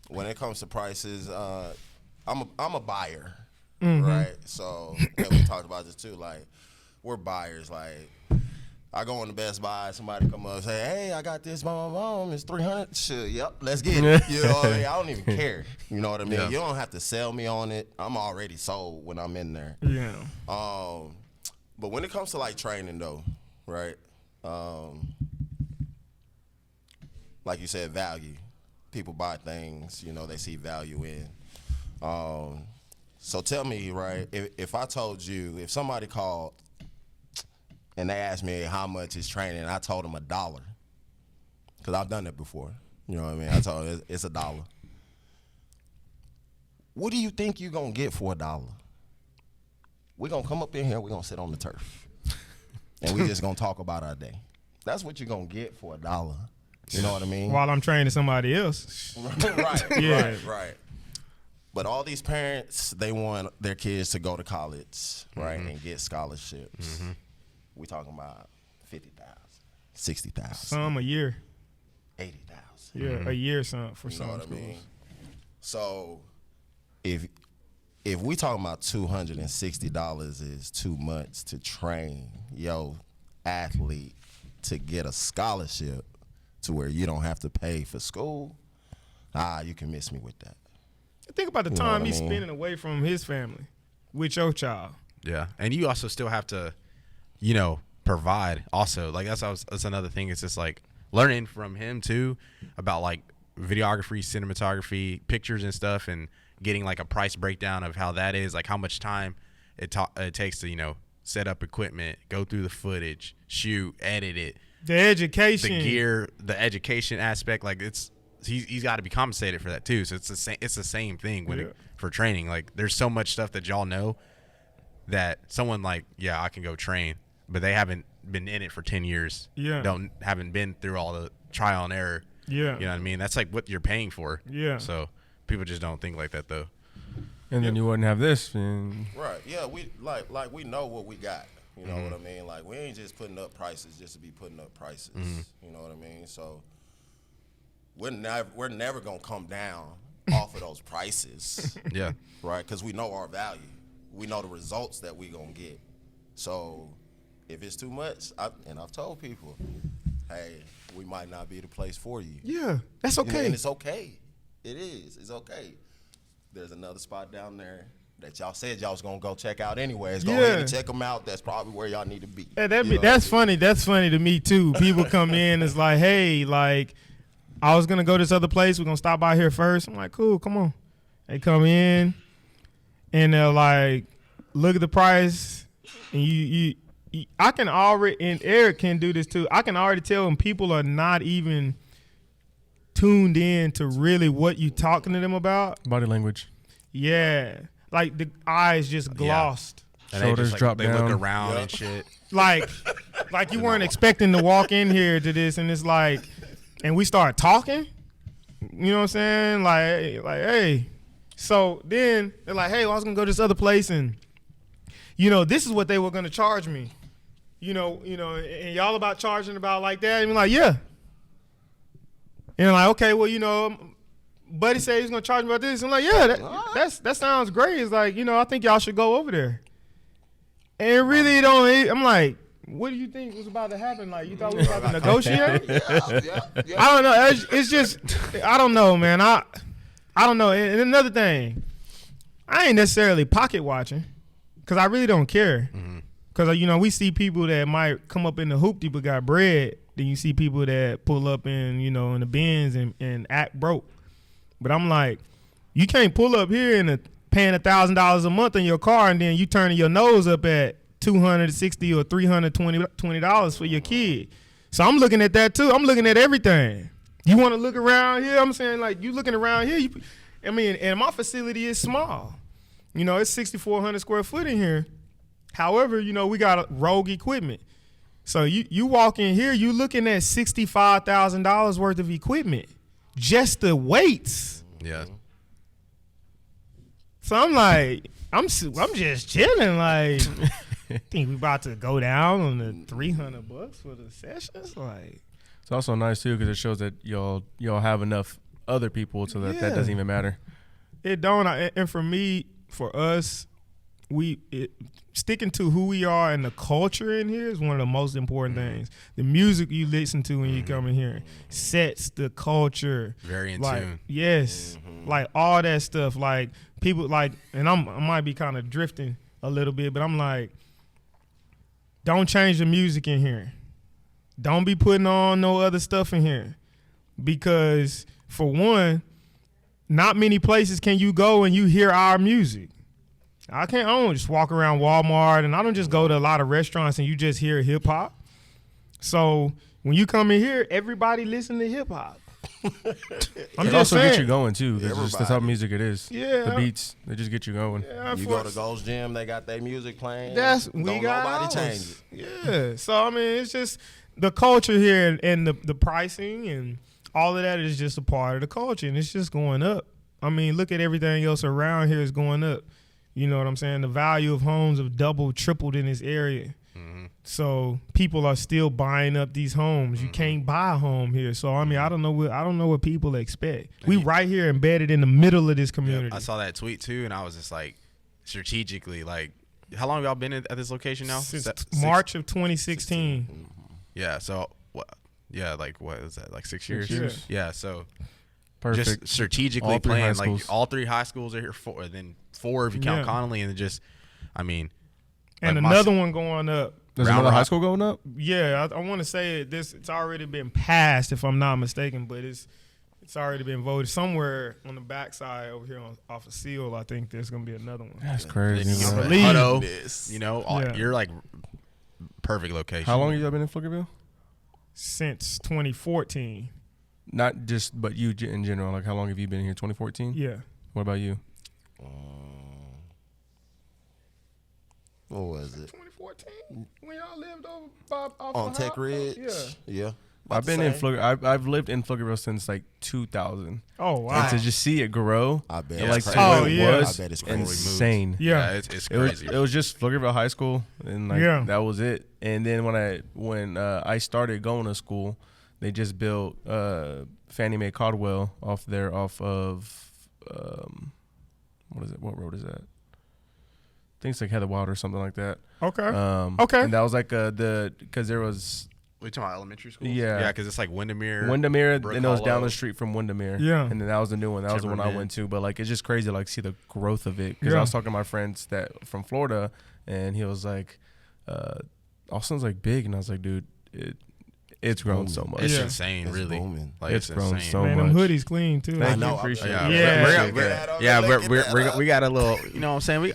when it comes to prices, I'm a buyer, right? So we talked about this too. Like, we're buyers. Like, I go on the Best Buy, somebody come up and say, "Hey, I got this, mom, it's $300." Shit, yep, let's get it. You know what I mean? I don't even care. You know what I mean? Yeah. You don't have to sell me on it. I'm already sold when I'm in there. Yeah. But when it comes to like training though, right? Like you said, value. People buy things, they see value in. So tell me, right, if I told you, if somebody called and they asked me how much is training, I told them $1. Because I've done it before. You know what I mean? I told them it's $1. What do you think you're going to get for $1? We're going to come up in here, we're going to sit on the turf. And we just going to talk about our day. That's what you're going to get for $1. You know what I mean? While I'm training somebody else. Right. But all these parents, they want their kids to go to college, right, and get scholarships. We talking about $50,000, $60,000. Some a year. $80,000. Yeah, a year for some know what schools. I mean? So if we talking about $260 is too much to train your athlete to get a scholarship to where you don't have to pay for school, you can miss me with that. Think about the time he's spending away from his family with your child. Yeah, and you also still have to, provide also. Like, that's another thing. It's just like learning from him too about like videography, cinematography, pictures and stuff, and getting like a price breakdown of how that is, like how much time it takes to, set up equipment, go through the footage, shoot, edit it. The education, the gear, the education aspect, like he's got to be compensated for that too. So it's the same thing for training. Like, there's so much stuff that y'all know that someone like, I can go train, but they haven't been in it for 10 years. Yeah, haven't been through all the trial and error. Yeah, you know what I mean? That's like what you're paying for. Yeah. So people just don't think like that though. And then you wouldn't have this. And right. Yeah. We like we know what we got. You know what I mean? Like, we ain't just putting up prices just to be putting up prices. You know what I mean? So we're never gonna come down off of those prices. Yeah. Right? Because we know our value. We know the results that we gonna get. So if it's too much, I've told people, hey, we might not be the place for you. Yeah, that's okay. And it's okay. It is. It's okay. There's another spot down there that y'all said y'all was gonna go check out anyways. Go ahead and check them out. That's probably where y'all need to be. Yeah, that's funny. That's funny to me too. People come in, it's like, hey, like, I was gonna go to this other place. We're gonna stop by here first. I'm like, cool, come on. They come in and they're like, look at the price, and I can already, and Eric can do this too. I can already tell when people are not even tuned in to really what you talking to them about. Body language. Yeah, like the eyes just glossed. And Shoulders drop they down. look around and shit. Like you weren't expecting to walk in here to this, and it's like, and we start talking. You know what I'm saying? Like, hey. So then they're like, hey, well, I was gonna go to this other place, and this is what they were gonna charge me. And y'all about charging about like that, and I'm like, yeah. And I'm like, okay, well, buddy said he's gonna charge me about this. I'm like, yeah, that sounds great. It's like, I think y'all should go over there. And really don't. I'm like, what do you think was about to happen? Like, you thought we were about to negotiate? Yeah. I don't know. It's just, I don't know, man. I don't know. And another thing, I ain't necessarily pocket watching because I really don't care. Because, we see people that might come up in the hoopty but got bread. Then you see people that pull up in, in the Benz and act broke. But I'm like, you can't pull up here and paying $1,000 a month in your car and then you turning your nose up at $260 or $320 for your kid. So I'm looking at that too. I'm looking at everything. You want to look around here? I'm saying, like, you looking around here. And my facility is small. It's 6,400 square foot in here. However, we got rogue equipment. So you walk in here, you looking at $65,000 worth of equipment, just the weights. Yeah. So I'm like, I'm just chilling. Like, think we about to go down on the $300 for the sessions. Like, it's also nice too because it shows that y'all have enough other people so that doesn't even matter. It don't. And for me, for us, sticking to who we are and the culture in here is one of the most important things. The music you listen to when you come in here sets the culture. Very in like, tune. Yes. Like all that stuff. Like people like, and I might be kind of drifting a little bit, but I'm like, don't change the music in here. Don't be putting on no other stuff in here. Because for one, not many places can you go and you hear our music. I don't just walk around Walmart and I don't just go to a lot of restaurants and you just hear hip hop. So when you come in here, everybody listen to hip hop. I'm It just also saying. get you going too. That's just the type of music it is. Yeah. The beats, they just get you going. Yeah, You go to Gold's Gym, they got their music playing. we Don't got nobody ours. change it. Yeah. So I mean, it's just the culture here and the pricing and all of that is just a part of the culture and it's just going up. I mean, look at everything else around here is going up. You know what I'm saying? The value of homes have doubled, tripled in this area. So people are still buying up these homes. You can't buy a home here. So I mean, I don't know what people expect. We right here embedded in the middle of this community. I saw that tweet too, and I was just like, strategically, like, how long have y'all been at this location now? Since March of 2016. Yeah. So what? Yeah, like what is that? Like 6 years? 6 years. Yeah. So Perfect. just strategically All three playing, high like schools. all three high schools are here, then four if you count Yeah. Connolly, and just, I mean, And like my another one going up. There's Round another high Rock. school going up? Yeah, I want to say it's already been passed, if I'm not mistaken, but it's already been voted somewhere on the backside over here off of Seal. I think there's gonna be another one. That's Then crazy. you I get believe Hutto, this. all- you're like perfect location. How long have you been in Pflugerville? Since 2014. Not just, but you in general. Like, how long have you been here? 2014? Yeah. What about you? What was it? 2014 when y'all lived over off On of Tech High- Ridge? Yeah. I've been in Pflugerville. I've lived in Pflugerville since like 2000. Oh wow. And to just see it grow, I bet. Yeah, like it's to crazy. what Oh, it yeah. was, I bet it's crazy. insane. Yeah. it's It was crazy. it was just Pflugerville High School, and like Yeah. that was it. And then when I started going to school, they just built Fannie Mae Caldwell off of what is it? What road is that? I think it's like Heather Wild or something like that. Okay. Okay. And that was like because there was We talking about elementary school? Yeah. Yeah, because it's like Windermere. Windermere, and it was down Hollow. the street from Windermere. Yeah. And then that was the new one. That was the one I Timberman. went to. But like, it's just crazy to like see the growth of it. Because Yeah. I was talking to my friends that from Florida, and he was like, Austin's like big, and I was like, dude, it's grown so much. It's Yeah. insane, It's really. booming. Like It's it's grown insane. so Man, them much. hoodies clean too. Thank know, you. I Appreciate appreciate it. Yeah, Yeah. we're, Get that on yeah, the we're, link, we're, get we're, that we got a little, you know what I'm saying?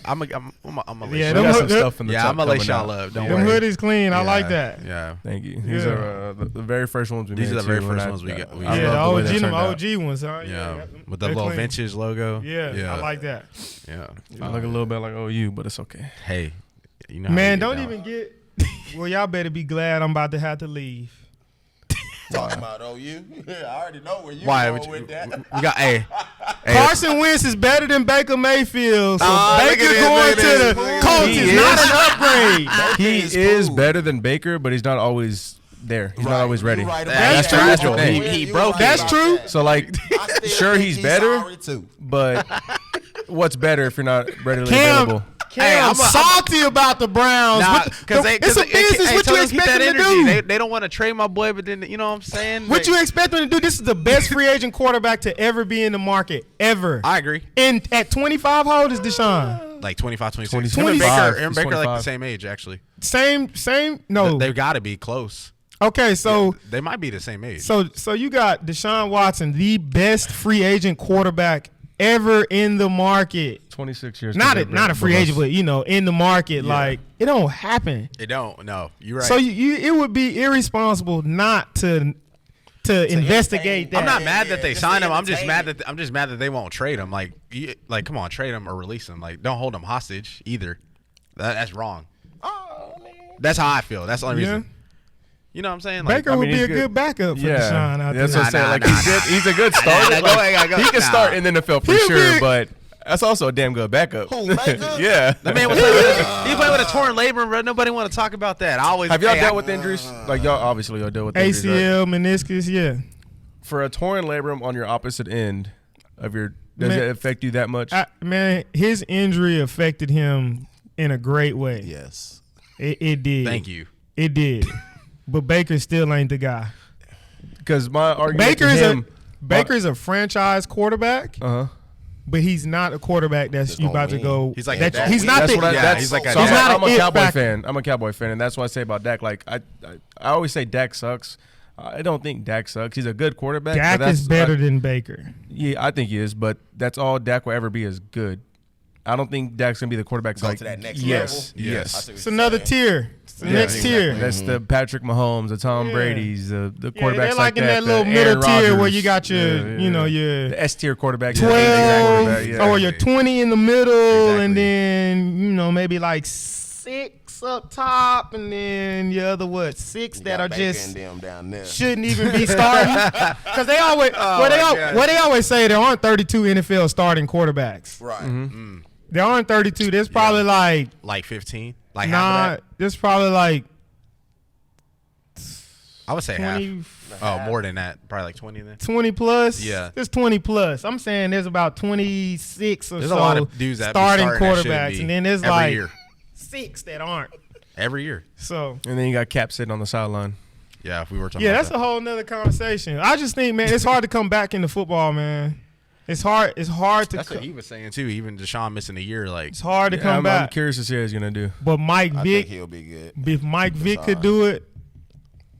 I'm gonna Yeah, lay got y'all some stuff in the yeah, tuck I'm gonna lay coming y'all out. up. Don't Them worry. hoodies clean. I like that. Yeah. Thank you. These Yeah. are the very first ones we made. These are the too, very and first I- ones we got. I Yeah, love the way the they OG, them turned out. OG ones, huh? Yeah, with the They're little clean. vintage logo. Yeah, I like that. Yeah. I look a little bit like OU, but it's okay. Hey, you know. Man, how we don't get even get. Well, y'all better be glad I'm about to have to leave. Talking about OU. I already know where you Why? going with that. We got hey. Carson Wentz is better than Baker Mayfield, so Oh, look Baker at this, going look to at the this. Colts He is is. not an upgrade. He is is cool. better than Baker, but he's not always there. He's not always ready. You right about That's that. true. Oh, He- yeah, he you broke right it. That's about true. that. So like, I still sure think he's better, sorry too. but what's better if you're not readily Cam, available? Cam, I'm salty about the Browns. Nah, It's a business. What you expect them to do? They don't want to trade my boy, but then you know what I'm saying. What you expect them to do? This is the best free agent quarterback to ever be in the market, ever. I agree. And at 25, how old is Deshaun? Like 25, 26. 25. Him and Baker, He's like the 25. same age actually. Same. No. They've got to be close. Okay, so They might be the same age. so you got Deshaun Watson, the best free agent quarterback ever in the market. 26 years. Not a free agent, but in the market. Yeah. Like it don't happen. It don't. No, you're right. So it would be irresponsible not to investigate that. I'm not mad that Yeah, they just signed him. I'm just mad entertainment. that they won't trade him. Like come on, trade him or release him. Like don't hold him hostage either. That's wrong. Oh, man. That's how I feel. That's the only Yeah. reason. You know what I'm saying? Like, Baker would mean, be he's a good. good backup for Yeah, Deshaun out that's there. what I'm saying. Nah, Like nah, he's a good starter. Nah, Like, go. he can start in the NFL for He'll sure, be- but that's also a damn good backup. Who, Baker? Yeah. the man was he played with a torn labrum, bro. Nobody want to talk about that. I always Have y'all hey, dealt with injuries? Like y'all obviously y'all dealt with injuries, right? ACL, meniscus, yeah. For a torn labrum on your opposite end of your, does Man, it affect you that much? Man, his injury affected him in a great way. Yes. It did. Thank you. It did. But Baker still ain't the guy. Because my argument to him, Baker's a franchise quarterback, but he's not a quarterback that's you gonna about to win. go. He's like that, that. he's not that's the. what I, yeah, that's he's like a so Dak. I'm a He's not Cowboy an it fan. I'm a Cowboy fan, and that's what I say about Dak. Like I always say Dak sucks. I don't think Dak sucks. He's a good quarterback. Dak but that's, is better than Baker. Yeah, I think he is, but that's all Dak will ever be is good. I don't think Dak's gonna be the quarterback. Go Like to that next yes, level. Yes. I see what It's you're another saying. tier. It's the next exactly. tier. That's the Patrick Mahomes, the Tom Yeah. Brady's, the Yeah, quarterbacks they're like in that the little middle Aaron tier where Rodgers. you got your, your the S tier quarterback, 12 or your 20 in the middle, Exactly. and then maybe like 6 up top, and then your other 6 You that got are Baker just and them down there. shouldn't even be starting because they always my God. what they always say there aren't 32 NFL starting quarterbacks. Right. Mm-hmm. There aren't 32. There's probably like Like 15. Like half of that. there's probably like I would say 20, half. Oh, more than that. Probably like 20 then. 20 plus. Yeah. There's 20 plus. I'm saying there's about 26 or There's so a lot of dudes that be starting starting that shouldn't quarterbacks, be and then there's every like year. 6 that aren't. Every year. So And then you got Cap sitting on the sideline. Yeah, if we were talking yeah, about that's that. a whole nother conversation. I just think, man, it's hard to come back into football, man. It's hard. It's hard to. That's what he was saying too. Even Deshaun missing a year, like It's hard to Yeah, come I'm back. curious to see how he's gonna do. But Mike I Vick, think he'll be good. if Mike Vick could Deshaun. do it,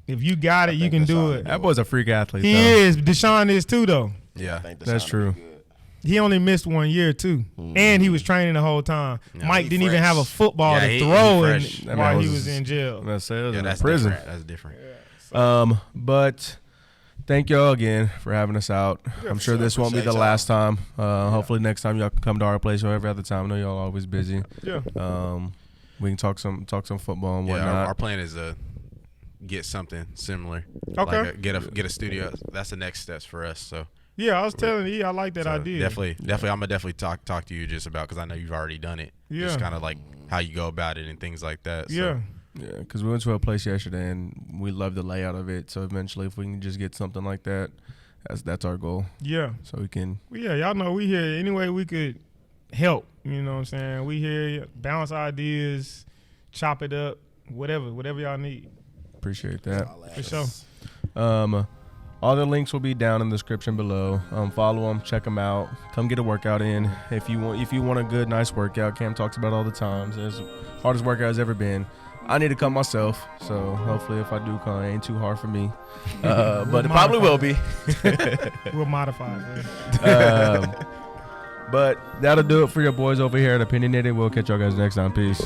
if you got it, you think can do Deshaun it. That boy's a freak athlete. He though. is. Deshaun is too, though. I yeah. think That's Deshaun true. will be good. He only missed 1 year too, and he was training the whole time. Mike he didn't even fresh. have a football Yeah, to he throw in fresh. That while man he was- was in jail. That's it. Yeah, in that's prison. different. That's different. But thank y'all again for having us out. I'm sure this won't be the Appreciate last time. Hopefully next time y'all can come to our place or every other time. I know y'all always busy. Yeah. We can talk some football and Yeah, whatnot. our plan is to get something similar. Okay. Like get a studio. That's the next steps for us. So Yeah, I was telling you, I like that so idea. Definitely. I'm gonna definitely talk to you just about because I know you've already done it. Yeah. Just kind of like how you go about it and things like that. So. Yeah. Yeah, because we went to a place yesterday and we love the layout of it. So eventually, if we can just get something like that, that's our goal. Yeah. So we can. Well, yeah, y'all know we here any way we could help. You know what I'm saying? We here, bounce ideas, chop it up, whatever y'all need. Appreciate that. For sure. All the links will be down in the description below. Follow them, check them out. Come get a workout in if you want a good, nice workout. Cam talks about it all the time. It's the hardest workout has ever been. I need to come myself, so hopefully if I do come, it ain't too hard for me. But it probably will be. We'll modify it. Man. But that'll do it for your boys over here at Opinionated. We'll catch y'all guys next time. Peace.